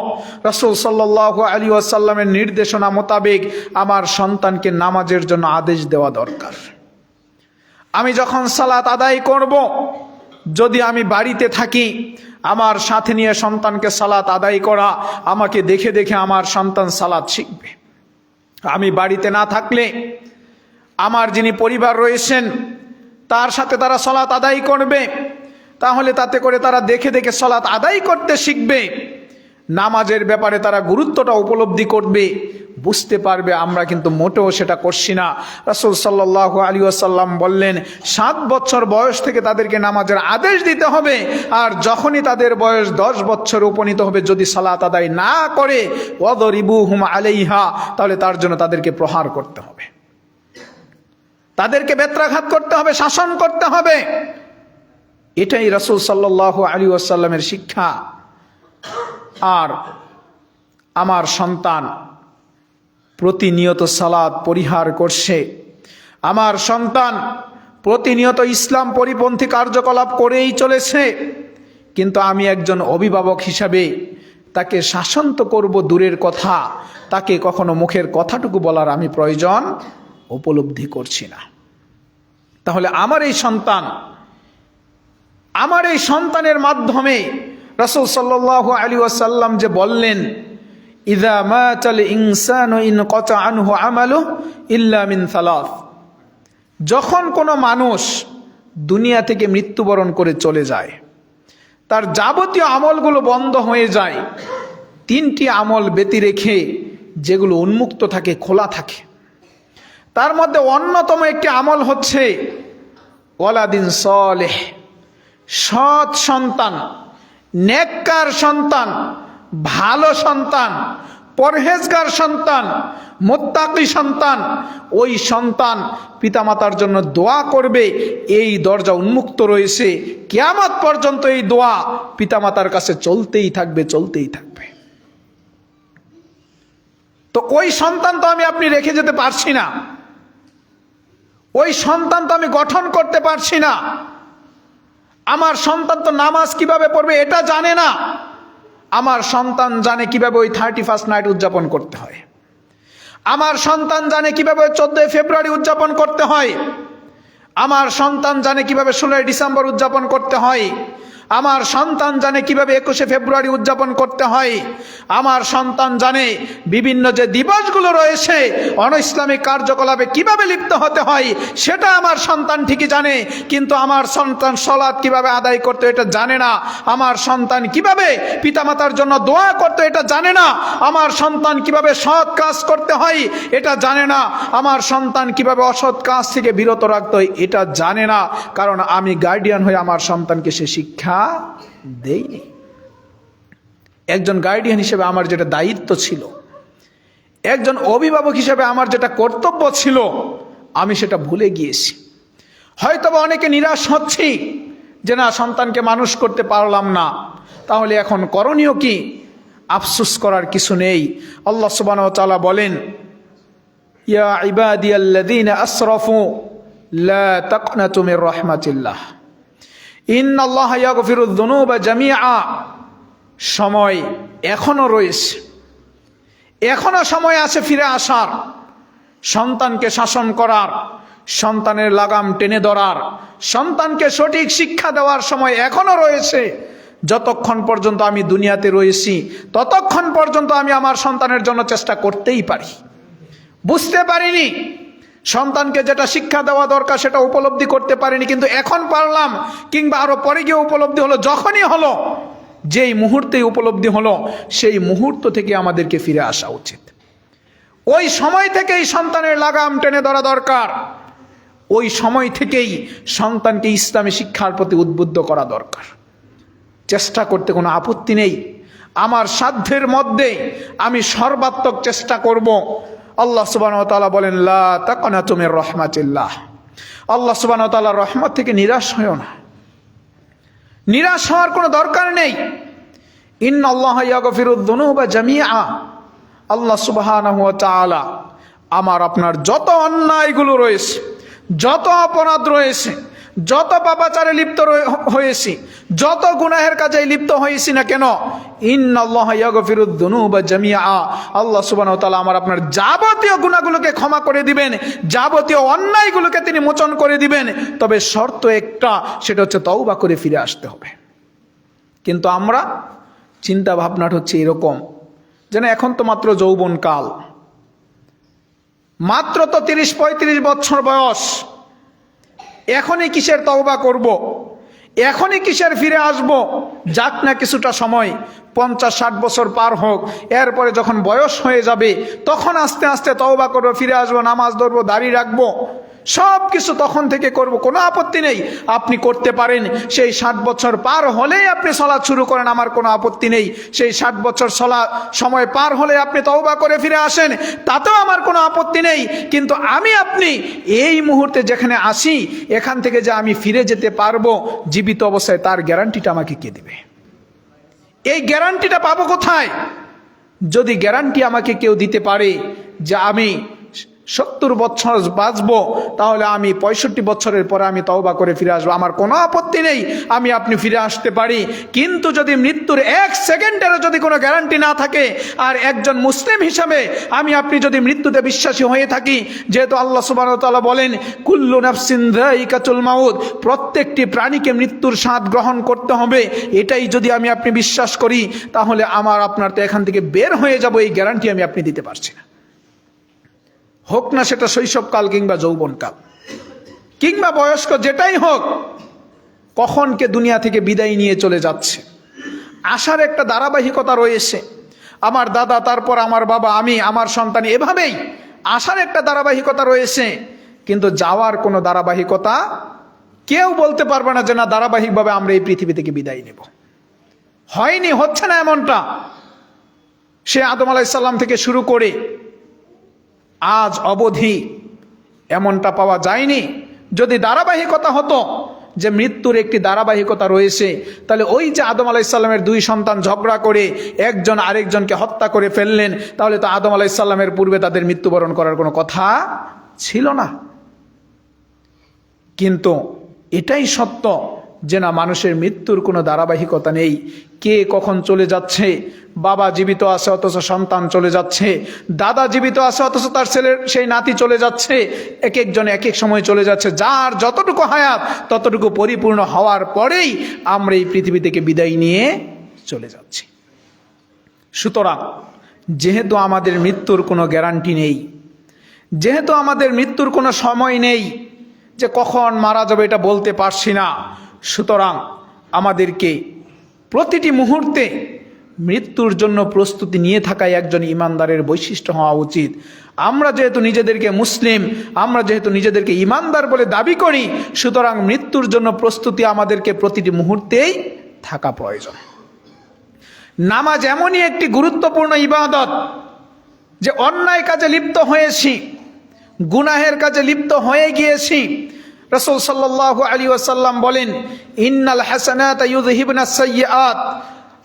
রাসূল সাল্লাল্লাহু আলাইহি ওয়াসাল্লামের নির্দেশনা মোতাবেক আমার সন্তানকে নামাজের জন্য আদেশ দেওয়া দরকার। আমি যখন সালাত আদায় করব, যদি আমি বাড়িতে থাকি, আমার সাথে নিয়ে সন্তানকে সালাত আদায় করা, আমাকে দেখে দেখে আমার সন্তান সালাত শিখবে। আমি বাড়িতে না থাকলে আমার যিনি পরিবার রয়েছেন তার সাথে তারা সালাত আদায় করবে, তাহলে তাতে করে তারা দেখে দেখে সালাত আদায় করতে শিখবে। নামাজের ব্যাপারে তারা গুরুত্বটা উপলব্ধি করবে, বুঝতে পারবে আমরা কিন্তু মোটেও সেটা করছি না। রাসূল সাল্লাল্লাহু আলাইহি ওয়াসাল্লাম বললেন 7 বছর বয়স থেকে তাদেরকে নামাজের আদেশ দিতে হবে, আর যখনই তাদের বয়স 10 বছর উপনীত হবে যদি সালাত আদায় না করে ওয়াদরিবুহুম আলাইহা, তাহলে তার জন্য তাদেরকে প্রহার করতে হবে, তাদেরকে বেত্রাঘাত করতে হবে, শাসন করতে হবে। এটাই রাসূল সাল্লাল্লাহু আলাইহি ওয়াসাল্লামের শিক্ষা। আর আমার সন্তান প্রতিনিয়ত সালাত পরিহার করছে, আমার সন্তান প্রতিনিয়ত ইসলাম পরিপন্থী কার্যকলাপ করেই চলেছে, কিন্তু আমি একজন অভিভাবক হিসাবে তাকে শাসন তো করব দূরের কথা, তাকে কখনো মুখের কথাটুকু বলার আমি প্রয়োজন উপলব্ধি করছি না। তাহলে আমার এই সন্তানের মাধ্যমে রাসূল সাল্লাল্লাহু আলাইহি ওয়াসাল্লাম যে বললেন ইযা মাতাল ইনসানু ইনকাতা আনহু আমালুহু ইল্লা মিন সালাস, যখন কোনো মানুষ দুনিয়া থেকে মৃত্যুবরণ করে চলে যায়, তার যাবতীয় আমলগুলো বন্ধ হয়ে যায় 3টি আমল ব্যতি রেখে যেগুলো উন্মুক্ত থাকে, খোলা থাকে। তার মধ্যে অন্যতম একটি আমল হচ্ছে ওয়ালাদিন সালেহ, সৎ সন্তান, নেককার সন্তান, ভালো সন্তান, পরহেজগার সন্তান, মুত্তাকি সন্তান। ওই সন্তান পিতামাতার জন্য দোয়া করবে, এই দরজা উন্মুক্ত রয়েছে, কিয়ামত পর্যন্ত এই দোয়া পিতামাতার কাছে চলতেই থাকবে, চলতেই থাকবে। তো ওই সন্তান তো আপনি রেখে যেতে পারছি না, ওই সন্তান তো আমি গঠন করতে পারছি না। আমার সন্তান তো নামাজ কিভাবে পড়বে এটা জানে না, আমার সন্তান জানে কিভাবে ওই 31st নাইট উদযাপন করতে হয়, আমার সন্তান জানে কিভাবে 14 ফেব্রুয়ারি উদযাপন করতে হয়, আমার সন্তান জানে কিভাবে 16 ডিসেম্বর উদযাপন করতে হয়, আমার সন্তান জানে কিভাবে 21 ফেব্রুয়ারি উদযাপন করতে হয়, আমার সন্তান জানে বিভিন্ন যে দিবসগুলো রয়েছে অনইসলামিক কার্যকলাপে কিভাবে লিপ্ত হতে হয় সেটা আমার সন্তান ঠিকই জানে, কিন্তু আমার সন্তান সালাত কিভাবে আদায় করতে এটা জানে না, আমার সন্তান কিভাবে পিতামাতার জন্য দোয়া করতে এটা জানে না, আমার সন্তান কিভাবে সৎ কাজ করতে হয় এটা জানে না, আমার সন্তান কিভাবে অসৎ কাজ থেকে বিরত রাখতে হয় এটা জানে না, কারণ আমি গার্ডিয়ান হয়ে আমার সন্তানকে সে শিক্ষা দেইনি। একজন গার্ডিয়ান হিসেবে আমার যেটা দায়িত্ব ছিল, একজন অভিভাবক হিসেবে আমার যেটা কর্তব্য ছিল, আমি সেটা ভুলে গিয়েছি। হয়তোবা অনেকে নিরাশ হচ্ছি যে না, সন্তানকে মানুষ করতে পারলাম না, তাহলে এখন করণীয় কি? আফসোস করার কিছু নেই। আল্লাহ সুবহানাহু ওয়া তাআলা বলেন ইয়া ইবাদিয়াল্লাযীনা আসরাফু লা তাকনাতু মির রাহমাতিল্লাহ ইন্নাল্লাহা ইয়াগফিরুয যুনুবা জামিআ। সময় এখনো রয়েছে, এখনো সময় আছে ফিরে আসার, সন্তানকে শাসন করার, সন্তানের লাগাম টেনে ধরার, সন্তানকে সঠিক শিক্ষা দেওয়ার সময় এখনো রয়েছে। যতক্ষণ পর্যন্ত আমি দুনিয়াতে রয়েছি ততক্ষণ পর্যন্ত আমি আমার সন্তানের জন্য চেষ্টা করতেই পারি। বুঝতে পারিনি, সন্তানকে যেটা শিক্ষা দেওয়া দরকার সেটা উপলব্ধি করতে পারিনি, কিন্তু এখন পারলাম, কিংবা আরো পরে গিয়ে উপলব্ধি হলো। যখনই হলো, যেই মুহূর্তেই উপলব্ধি হলো, সেই মুহূর্ত থেকে আমাদেরকে ফিরে আসা উচিত। ওই সময় থেকেই সন্তানের লাগাম টেনে ধরা দরকার, ওই সময় থেকেই সন্তানকে ইসলামী শিক্ষার প্রতি উদ্বুদ্ধ করা দরকার। চেষ্টা করতে কোনো আপত্তি নেই, আমার সাধ্যের মধ্যে আমি সর্বাত্মক চেষ্টা করব। আল্লাহ সুবহানাহু ওয়া তাআলা বলেন লা তাকনাতু মির রাহমাতিল্লাহ, আল্লাহ সুবহানাহু ওয়া তাআলার রহমত থেকে নিরাশ হয়ো না, নিরাশ হওয়ার কোনো দরকার নেই। ইন্নাল্লাহা ইয়াগফিরুয যুনুবা জামিআ, আল্লাহ সুবহানাহু ওয়া তাআলা আমার আপনার যত অন্যায়গুলো রয়েছে, যত অপরাধ রয়েছে, যত পাপাচারে লিপ্ত হয়েছি, যত গুনাহের কাজে লিপ্ত হয়েছি না কেন, ইন্নাল্লাহা ইয়াগফিরুদ যুনুবা জামিআ, আল্লাহ সুবহানাহু ওয়া তাআলা আমার আপনার যাবতীয় গুনাহগুলোকে ক্ষমা করে দিবেন, যাবতীয় অন্যায়গুলোকে তিনি মোচন করে দিবেন। তবে শর্ত একটা, সেটা হচ্ছে তওবা করে ফিরে আসতে হবে। কিন্তু আমরা চিন্তা ভাবনাটা হচ্ছে এরকম, যেন এখন তো মাত্র যৌবনকাল, মাত্র তো 30-35 বছর বয়স, এখনই কিসের তওবা করব, এখনই কিসের ফিরে আসব, যাক না কিছুটা সময়, 50-60 বছর পার হোক, এরপরে যখন বয়স হয়ে যাবে তখন আস্তে আস্তে তওবা করব, ফিরে আসবো, নামাজ ধরবো, দাড়ি রাখবো, সব কিছু তখন থেকে করব, কোনো আপত্তি নেই। আপনি করতে পারেন, সেই 60 বছর পার হলেই আপনি সালাত শুরু করেন, আমার কোনো আপত্তি নেই। সেই 60 বছর সময় পার হলে আপনি তওবা করে ফিরে আসেন, তাতেও আমার কোনো আপত্তি নেই। কিন্তু আমি আপনি এই মুহূর্তে যেখানে আসি, এখান থেকে যে আমি ফিরে যেতে পারবো জীবিত অবস্থায়, তার গ্যারান্টিটা আমাকে কে দেবে? এই গ্যারান্টিটা পাবো কোথায়? যদি গ্যারান্টি আমাকে কেউ দিতে পারে যে আমি 70 বছর বাঁচবো, তাহলে আমি 65 বছরের পরে আমি তওবা করে ফিরে আসবো, আমার কোনো আপত্তি নেই, আমি আপনি ফিরে আসতে পারি। কিন্তু যদি মৃত্যুর 1 সেকেন্ডেরও যদি কোনো গ্যারান্টি না থাকে, আর একজন মুসলিম হিসাবে আমি আপনি যদি মৃত্যুতে বিশ্বাসী হয়ে থাকি, যেহেতু আল্লাহ সুবহানাহু ওয়া তাআলা বলেন কুল্লু নাফসিন যায়িকাতুল মাউত, প্রত্যেকটি প্রাণীকে মৃত্যুর স্বাদ গ্রহণ করতে হবে, এটাই যদি আমি আপনি বিশ্বাস করি, তাহলে আমার আপনার তো এখান থেকে বের হয়ে যাব, এই গ্যারান্টি আমি আপনি দিতে পারছি না। হোক না সেটা শৈশবকাল কিংবা যৌবনকাল কিংবা বয়স্ক, যেটাই হোক, কখন কে দুনিয়া থেকে বিদায় নিয়ে চলে যাচ্ছে, আসার একটা ধারাবাহিকতা রয়েছে। আমার দাদা, তারপর আমার বাবা, আমি, আমার সন্তান, এভাবেই আসার একটা ধারাবাহিকতা রয়েছে। কিন্তু যাওয়ার কোনো ধারাবাহিকতা কেউ বলতে পারবে না যে না, ধারাবাহিকভাবে আমরা এই পৃথিবী থেকে বিদায় নেব। হয়নি, হচ্ছে না এমনটা। সে আদম আলাইহিস সালাম থেকে শুরু করে আজ অবধি এমনটা পাওয়া যায়নি। যদি ধারাবাহিকতা হতো, যে মৃত্যুর একটি ধারাবাহিকতা রয়েছে, তাহলে ওই যে আদম আলাইহিস সালামের 2 সন্তান ঝগড়া করে একজন আরেকজনকে হত্যা করে ফেললেন, তাহলে তো আদম আলাইহিস সালামের পূর্বে তাদের মৃত্যুবরণ করার কোনো কথা ছিল না। কিন্তু এটাই সত্য যে না, মানুষের মৃত্যুর কোনো ধারাবাহিকতা নেই। কে কখন চলে যাচ্ছে, বাবা জীবিত আছে অথচ সন্তান চলে যাচ্ছে, দাদা জীবিত আছে অথচ তার ছেলের সেই নাতি চলে যাচ্ছে, এক একজন এক এক সময় চলে যাচ্ছে। যার যতটুকু হায়াত ততটুকু পরিপূর্ণ হওয়ার পরেই আমরা এই পৃথিবী থেকে বিদায় নিয়ে চলে যাচ্ছি। সুতরাং যেহেতু আমাদের মৃত্যুর কোনো গ্যারান্টি নেই, যেহেতু আমাদের মৃত্যুর কোনো সময় নেই, যে কখন মারা যাবে এটা বলতে পারছি না, সুতরাং আমাদেরকে প্রতিটি মুহূর্তে মৃত্যুর জন্য প্রস্তুতি নিয়ে থাকাই একজন ইমানদারের বৈশিষ্ট্য হওয়া উচিত। আমরা যেহেতু নিজেদেরকে মুসলিম, আমরা যেহেতু নিজেদেরকে ইমানদার বলে দাবি করি, সুতরাং মৃত্যুর জন্য প্রস্তুতি আমাদেরকে প্রতিটি মুহূর্তেই থাকা প্রয়োজন। নামাজ এমনই একটি গুরুত্বপূর্ণ ইবাদত যে অন্যায় কাজে লিপ্ত হয়েছি, গুনাহের কাজে লিপ্ত হয়ে গিয়েছি। রাসূল সাল্লাল্লাহু আলাইহি ওয়াসাল্লাম বলেন, ইন্নাল হাসানাতা ইউযহিবুনাস সাইয়্যাত,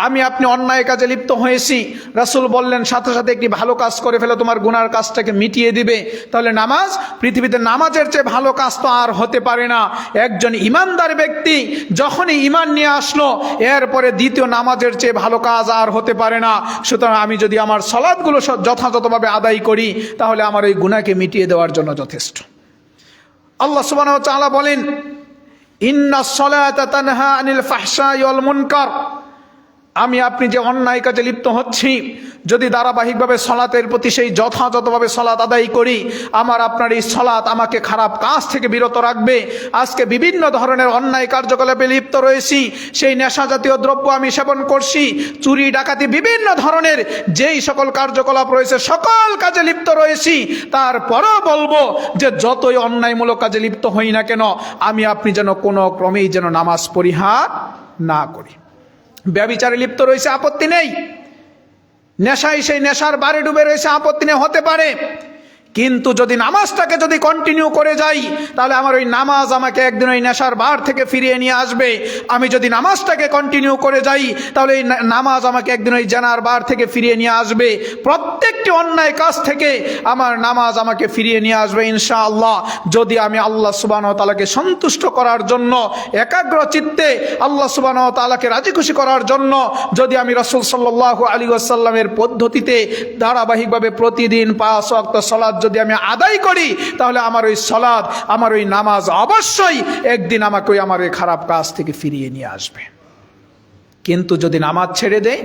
আমি আপনি অন্যায় কাজে লিপ্ত হয়েছি, রাসূল বললেন সাথে সাথে একটি ভালো কাজ করে ফেলে তোমার গুনার কাজটাকে মিটিয়ে দিবে। তাহলে নামাজ, পৃথিবীতে নামাজের চেয়ে ভালো কাজ তো আর হতে পারে না। একজন ইমানদার ব্যক্তি যখনই ইমান নিয়ে আসলো, এরপরে দ্বিতীয় নামাজের চেয়ে ভালো কাজ আর হতে পারে না। সুতরাং আমি যদি আমার সালাতগুলো যথাযথভাবে আদায় করি, তাহলে আমার ওই গুনাহকে মিটিয়ে দেওয়ার জন্য যথেষ্ট। আল্লাহ সুবহানাহু ওয়া তাআলা বলেন, ইন্নাস সালাতা তানহা আনিল ফাহশাই ওয়াল মুনকার, আমি আপনি যে অন্যায় কাজে লিপ্ত হচ্ছি, যদি ধারাবাহিকভাবে সালাতের প্রতি সেই যথাযথভাবে সালাত আদায় করি, আমার আপনার এই সালাত আমাকে খারাপ কাজ থেকে বিরত রাখবে। আজকে বিভিন্ন ধরনের অন্যায় কার্যকলাপে লিপ্ত রয়েছি, সেই নেশা জাতীয় দ্রব্য আমি সেবন করছি, চুরি ডাকাতি বিভিন্ন ধরনের যেই সকল কার্যকলাপ রয়েছে, সকল কাজে লিপ্ত রয়েছি। তারপরেও বলবো যে যতই অন্যায়মূলক কাজে লিপ্ত হই না কেন, আমি আপনি যেন কোনো ক্রমেই যেন নামাজ পরিহার না করি। ব্যভিচারে লিপ্ত রয়েছে, আপত্তি নেই। নেশায়, সেই নেশার বারে ডুবে রয়েছে, আপত্তি নেই, হতে পারে। কিন্তু যদি নামাজটাকে যদি কন্টিনিউ করে যাই, তাহলে আমার ওই নামাজ আমাকে একদিন ওই নেশার বার থেকে ফিরিয়ে নিয়ে আসবে। আমি যদি নামাজটাকে কন্টিনিউ করে যাই, তাহলে এই নামাজ আমাকে একদিন ওই জানার বার থেকে ফিরিয়ে নিয়ে আসবে। প্রত্যেকটি অন্যায় কাজ থেকে আমার নামাজ আমাকে ফিরিয়ে নিয়ে আসবে ইনশাআল্লাহ, যদি আমি আল্লাহ সুবহানাহু ওয়া তাআলাকে সন্তুষ্ট করার জন্য একাগ্র চিত্তে আল্লাহ সুবহানাহু ওয়া তাআলাকে রাজি খুশি করার জন্য যদি আমি রাসূল সাল্লাল্লাহু আলাইহি ওয়াসাল্লামের পদ্ধতিতে ধারাবাহিকভাবে প্রতিদিন 5 ওয়াক্ত সালাত যদি আমি আদায় করি, তাহলে আমার ওই সালাত, আমার ওই নামাজ অবশ্যই একদিন আমাকে ওই আমার ওই খারাপ কাজ থেকে ফিরিয়ে নিয়ে আসবে। কিন্তু যদি নামাজ ছেড়ে দেয়,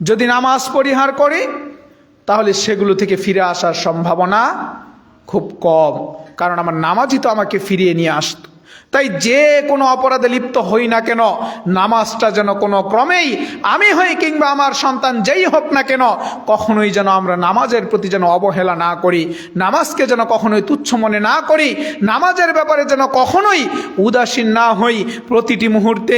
যদি নামাজ পরিহার করে, তাহলে সেগুলো থেকে ফিরে আসার সম্ভাবনা খুব কম, কারণ আমার নামাজই তো আমাকে ফিরিয়ে নিয়ে আসতো। তাই যে কোনো অপরাধে লিপ্ত হই না কেন, নামাজটা যেন কোনো ক্রমেই আমি হই কিংবা আমার সন্তান যেই হোক না কেন, কখনোই যেন আমরা নামাজের প্রতি যেন অবহেলা না করি, নামাজকে যেন কখনোই তুচ্ছ মনে না করি, নামাজের ব্যাপারে যেন কখনোই উদাসীন না হই। প্রতিটি মুহূর্তে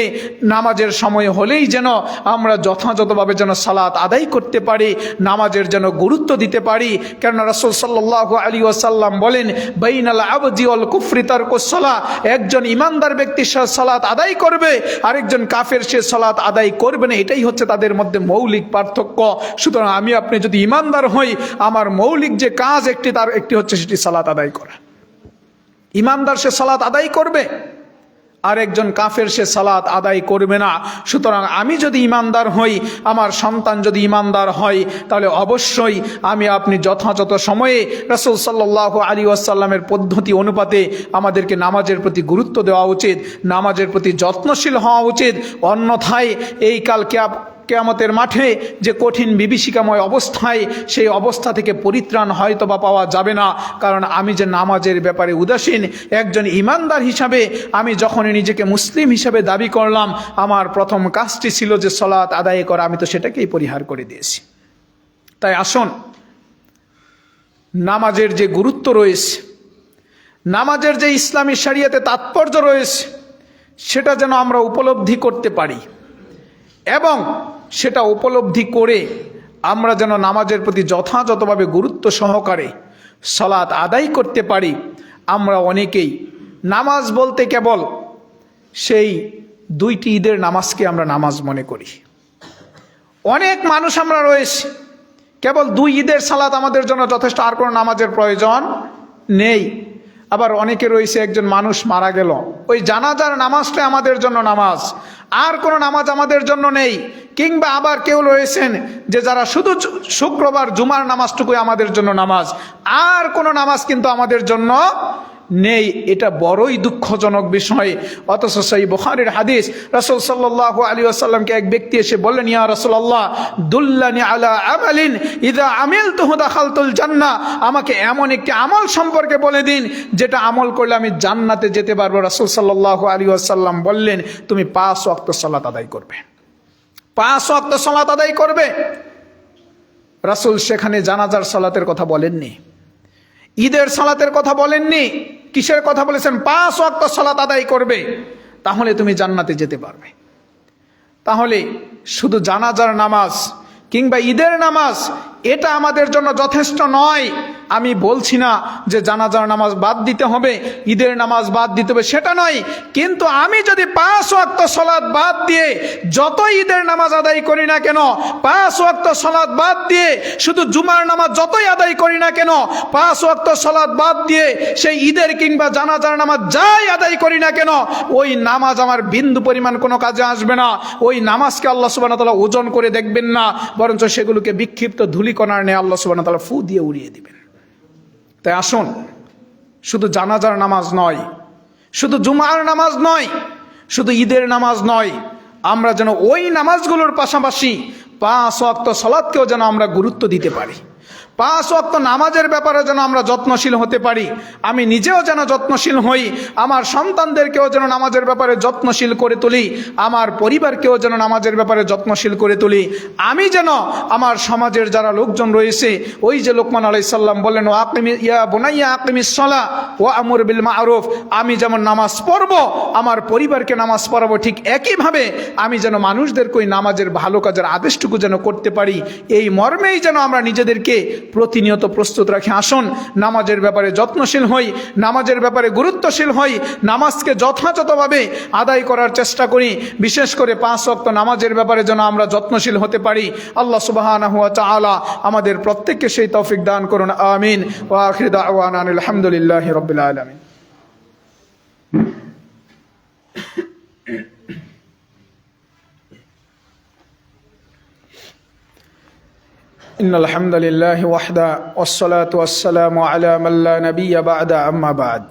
নামাজের সময় হলেই যেন আমরা যথাযথভাবে যেন সালাত আদায় করতে পারি, নামাজের যেন গুরুত্ব দিতে পারি। কেননা রাসূল সাল্লাল্লাহু আলাইহি ওয়াসাল্লাম বলেন, বাইনাল আবদি ওয়াল কুফরি তারকুস সালাহ, একজন ইমানদার ব্যক্তি সালাত আদায় করবে, আরেকজন কাফের সে সালাত আদায় করবে না, এটাই হচ্ছে তাদের মধ্যে মৌলিক পার্থক্য। সুতরাং আমি আপনি যদি ইমানদার হই, আমার মৌলিক যে কাজ তার একটি হচ্ছে সেটি সালাত আদায় করা। ইমানদার সে সালাত আদায় করবে, আর একজন কাফের সে সালাত আদায় করবে না। সুতরাং আমি যদি ইমানদার হই, আমার সন্তান যদি ইমানদার হয়, তাহলে অবশ্যই আমি আপনি যথাযথ সময়ে রাসূল সাল্লাল্লাহু আলাইহি ওয়াসাল্লামের পদ্ধতি অনুপাতে আমাদেরকে নামাজের প্রতি গুরুত্ব দেওয়া উচিত, নামাজের প্রতি যত্নশীল হওয়া উচিত। অন্যথায় এই কাল কিয়ামতের মাঠে যে কঠিন বিভীষিকাময় অবস্থায়, সেই অবস্থা থেকে পরিত্রাণ হয়তো বা পাওয়া যাবে না। কারণ আমি যে নামাজের ব্যাপারে উদাসীন, একজন ইমানদার হিসাবে আমি যখনই নিজেকে মুসলিম হিসাবে দাবি করলাম, আমার প্রথম কাজটি ছিল যে সালাত আদায় করা, আমি তো সেটাকেই পরিহার করে দিয়েছি। তাই আসুন, নামাজের যে গুরুত্ব রয়েছে, নামাজের যে ইসলামী শরিয়তে তাৎপর্য রয়েছে, সেটা যেন আমরা উপলব্ধি করতে পারি, এবং সেটা উপলব্ধি করে আমরা যেন নামাজের প্রতি যথাযথভাবে গুরুত্ব সহকারে সালাত আদায় করতে পারি। আমরা অনেকেই নামাজ বলতে কেবল সেই 2টি ঈদের নামাজকে আমরা নামাজ মনে করি। অনেক মানুষ আমরা রয়েছি কেবল 2 ঈদের সালাত আমাদের জন্য যথেষ্ট, আর কোনো নামাজের প্রয়োজন নেই। আবার অনেকে রয়েছে, একজন মানুষ মারা গেল, ওই জানাজার নামাজটা আমাদের জন্য নামাজ, আর কোনো নামাজ আমাদের জন্য নেই। কিংবা আবার কেউ রয়েছেন যে যারা শুধু শুক্রবার জুমার নামাজটুকুই আমাদের জন্য নামাজ, আর কোনো নামাজ কিন্তু আমাদের জন্য নেই। এটা বড়ই দুঃখজনক বিষয়। অথচ সেই বুখারীর হাদিস, রাসূল সাল্লাল্লাহু আলাইহি ওয়াসাল্লামকে এক ব্যক্তি এসে বললেন, ইয়া রাসূলুল্লাহ, দুল্লানি আলা আমালিন ইযা আমিলতুহু দাখালতুল জান্নাহ, আমাকে এমন একটি আমল সম্পর্কে বলে দিন যেটা আমল করলে আমি জান্নাতে যেতে পারবো। রাসূল সাল্লাল্লাহু আলাইহি ওয়াসাল্লাম বললেন, তুমি 5 ওয়াক্ত সালাত আদায় করবে, 5 ওয়াক্ত সালাত আদায় করবে। রাসূল সেখানে জানাজার সালাতের কথা বলেননি, ঈদের সালাতের কথা বলেননি, কিসের কথা বলেছেন? 5 ওয়াক্ত সালাত আদায় করবে, তাহলে তুমি জান্নাতে যেতে পারবে। তাহলে শুধু জানাজার নামাজ কিংবা ঈদের নামাজ এটা আমাদের জন্য যথেষ্ট নয়। আমি বলছি না যে জানাজার নামাজ বাদ দিতে হবে, ঈদের নামাজ বাদ দিতে হবে, সেটা নয়। কিন্তু আমি যদি 5 ওয়াক্ত সালাত বাদ দিয়ে যত ঈদের নামাজ আদায় করি না কেন, 5 ওয়াক্ত সালাত বাদ দিয়ে শুধু জুমার নামাজ যতই আদায় করি না কেন, 5 ওয়াক্ত সালাত বাদ দিয়ে সেই ঈদের কিংবা জানাজার নামাজ যাই আদায় করি না কেন, ওই নামাজ আমার বিন্দু পরিমাণ কোনো কাজে আসবে না। ওই নামাজকে আল্লাহ সুবহানাহু ওয়া তাআলা ওজন করে দেখবেন না, বরঞ্চ সেগুলোকে বিক্ষিপ্ত ধূলিকণার নিয়ে আল্লাহ সুবহানাহু ওয়া তাআলা ফু দিয়ে উড়িয়ে দিবেন। তাই আসুন, শুধু জানাজার নামাজ নয়, শুধু জুমার নামাজ নয়, শুধু ঈদের নামাজ নয়, আমরা যেন ওই নামাজগুলোর পাশাপাশি 5 ওয়াক্ত সালাতকেও যেন আমরা গুরুত্ব দিতে পারি। 5 ওয়াক্ত নামাজের ব্যাপারে যেন আমরা যত্নশীল হতে পারি। আমি নিজেও যেন যত্নশীল হই, আমার সন্তানদেরকেও যেন নামাজের ব্যাপারে যত্নশীল করে তুলি, আমার পরিবারকেও যেন নামাজের ব্যাপারে যত্নশীল করে তুলি। আমি যেন আমার সমাজের যারা লোকজন রয়েছে, ওই যে লোকমান আলাইহিস সালাম বললেন, ইয়া বুনাইয়া আকিমিস সালাহ ওয়া আমুর বিল মা'রুফ, আমি যেমন নামাজ পড়ব, আমার পরিবারকে নামাজ পড়াবো, ঠিক একইভাবে আমি যেন মানুষদেরকে ওই নামাজের ভালো কাজের আদেশটুকু যেন করতে পারি। এই মর্মেই যেন আমরা নিজেদেরকে থেকে প্রতিনিয়ত প্রস্তুত রাখি। আসুন নামাজের ব্যাপারে যত্নশীল হই, নামাজের ব্যাপারে গুরুত্বশীল হই, নামাজকে যথাযথভাবে আদায় করার চেষ্টা করি। বিশেষ করে 5 ওয়াক্ত নামাজের ব্যাপারে যেন আমরা যত্নশীল হতে পারি। আল্লাহ সুবহানাহু ওয়া তাআলা আমাদের প্রত্যেককে সেই তৌফিক দান করুন, আমিন। ওয়া আখিরু দাওয়ানা আলহামদুলিল্লাহি রাব্বিল আলামিন। إن الحمد لله وحده والصلاة والسلام على من لا نبي بعد أما بعد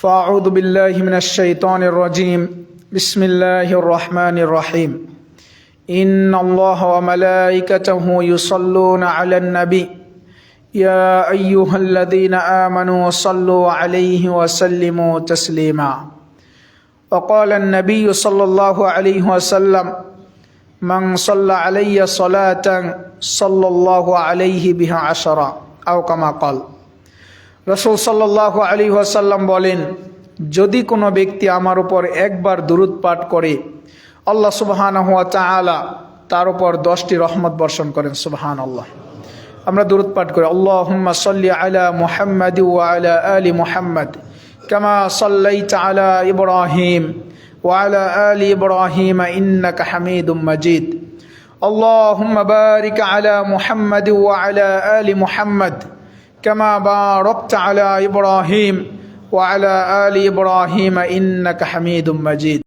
فأعوذ بالله من الشيطان الرجيم بسم الله الرحمن الرحيم إن الله وملائكته يصلون على النبي يا أيها الذين آمنوا صلوا عليه وسلموا تسليما وقال النبي صلى الله عليه وسلم من صلى علي صلاة صلى الله عليه بها 10 أو كما قال। রাসূল সাল্লাল্লাহু আলাইহি ওয়াসাল্লাম বলেন, যদি কোনো ব্যক্তি আমার উপর একবার দুরূদ পাঠ করে আল্লাহ সুবহানাহু ওয়া তাআলা তার উপর 10টি রহমত বর্ষণ করেন। সুবহানাল্লাহ। আমরা দুরূদ পাঠ করি, আল্লাহুম্মা সাল্লি আলা মুহাম্মাদ ওয়া আলা আলি মুহাম্মাদ কামা সাল্লাইতা আলা ইব্রাহিম وعلى آل إبراهيم إنك حميد مجيد اللهم بارك على محمد وعلى آل محمد كما باركت على إبراهيم وعلى آل إبراهيم إنك حميد مجيد।